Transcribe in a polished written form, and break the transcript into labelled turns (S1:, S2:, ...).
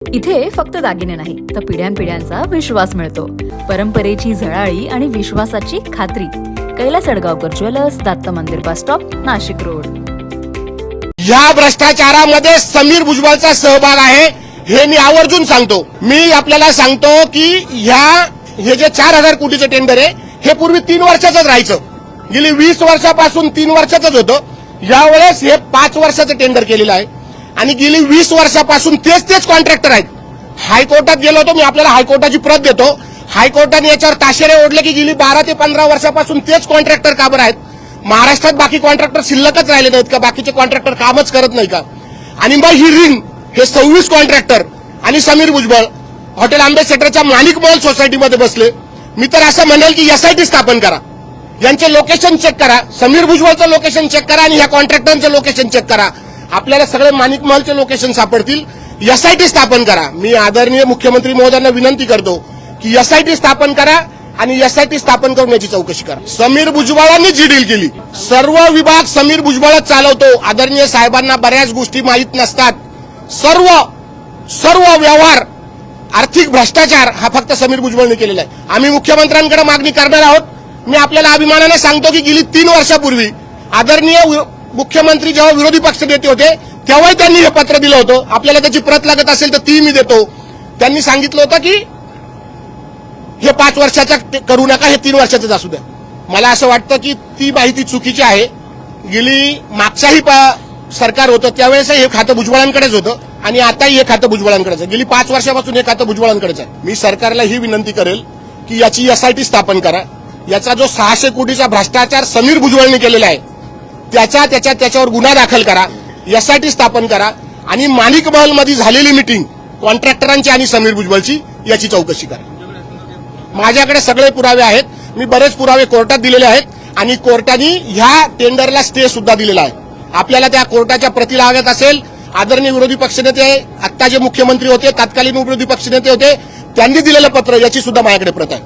S1: इथे फक्त दागिने नाही तर पिढ्यानपिढ्यांचा विश्वास मिळतो. परंपरेची झळाळी आणि विश्वासाची खात्री. कैलास अडगावकर ज्वेलर्स, दत्त मंदिर बस स्टॉप, नाशिक रोड.
S2: या भ्रष्टाचारामध्ये समीर भुजबळचा सहभाग आहे हे मी आवर्जून सांगतो. मी आपल्याला सांगतो की हे जे 4,000 कोटीचं टेंडर आहे हे पूर्वी 3 वर्षाचंच राहायचं. गेली 20 वर्षापासून 3 वर्षाचंच होतं. यावेळेस हे 5 वर्षाचं टेंडर केलेलं आहे आणि गेली 20 वर्षापासून तेच कॉन्ट्रॅक्टर आहेत. हायकोर्टात गेलो होतो, मी आपल्याला हायकोर्टाची प्रत देतो. हायकोर्टाने याच्यावर ताशेरे ओढले की गेली 12 ते 15 वर्षापासून तेच कॉन्ट्रॅक्टर का बरं आहेत. महाराष्ट्रात बाकी कॉन्ट्रॅक्टर शिल्लकच राहिले नाहीत का? बाकीचे कॉन्ट्रॅक्टर कामच करत नाही का? आणि मग ही रिंग हे 26 कॉन्ट्रॅक्टर आणि समीर भुजबळ हॉटेल आंबेसेटरच्या माणिक मॉल सोसायटीमध्ये बसले. मी तर असं म्हणेल की एसआयटी स्थापन करा, यांचे लोकेशन चेक करा, समीर भुजबळचं लोकेशन चेक करा आणि ह्या कॉन्ट्रॅक्टरांचं लोकेशन चेक करा. आपल्याला सगळे माणिक मॉलचे लोकेशन सापडतील. एसआयटी स्थापन करा. मी आदरणीय मुख्यमंत्री महोदयांना विनंती करतो की एसआयटी स्थापन करा आणि एसआयटी स्थापन करून याची चौकशी करा. समीर भुजबळांनी जी डील केली, सर्व विभाग समीर भुजबळच चालवतो. आदरणीय साहेबांना बऱ्याच गोष्टी माहीत नसतात. सर्व व्यवहार, आर्थिक भ्रष्टाचार हा फक्त समीर भुजबळने केलेला आहे. आम्ही मुख्यमंत्र्यांकडे मागणी करणार आहोत. मी आपल्याला अभिमानाने सांगतो की गेली 3 वर्षापूर्वी आदरणीय मुख्यमंत्री जेव्हा विरोधी पक्ष नेते होते तेव्हाही त्यांनी हे पत्र दिलं होतं. आपल्याला त्याची प्रत लागत असेल तर ती मी देतो. त्यांनी सांगितलं होतं की हे 5 वर्षाचं करू नका, हे 3 वर्षाचंच असू द्या. मला असं वाटतं की ती माहिती चुकीची आहे. गेली मागच्याही सरकार होतं त्यावेळेस हे खातं भुजबळांकडेच होतं आणि आताही हे खातं भुजबळांकडेच आहे. गेली 5 वर्षापासून हे खातं भुजबळांकडेच आहे. मी सरकारला ही विनंती करेल की याची एसआयटी स्थापन करा. याचा जो 600 कोटीचा भ्रष्टाचार समीर भुजबळने केलेला आहे त्याच्यावर गुन्हा दाखल करा, एसआयटी स्थापन करा आणि माणिक महलमध्ये झालेली मीटिंग कॉन्ट्रॅक्टरांची आणि समीर भुजबळची याची चौकशी करा. माझ्याकडे सगळे पुरावे आहेत. मी बरेच पुरावे कोर्टात दिलेले आहेत आणि कोर्टाने ह्या टेंडरला स्टे सुद्धा दिलेला आहे. आपल्याला त्या कोर्टाच्या प्रती लागत असेल, आदरणीय विरोधी पक्षनेते आत्ता जे मुख्यमंत्री होते, तत्कालीन विरोधी पक्षनेते होते, त्यांनी दिलेलं पत्र याची सुद्धा माझ्याकडे प्रत आहे.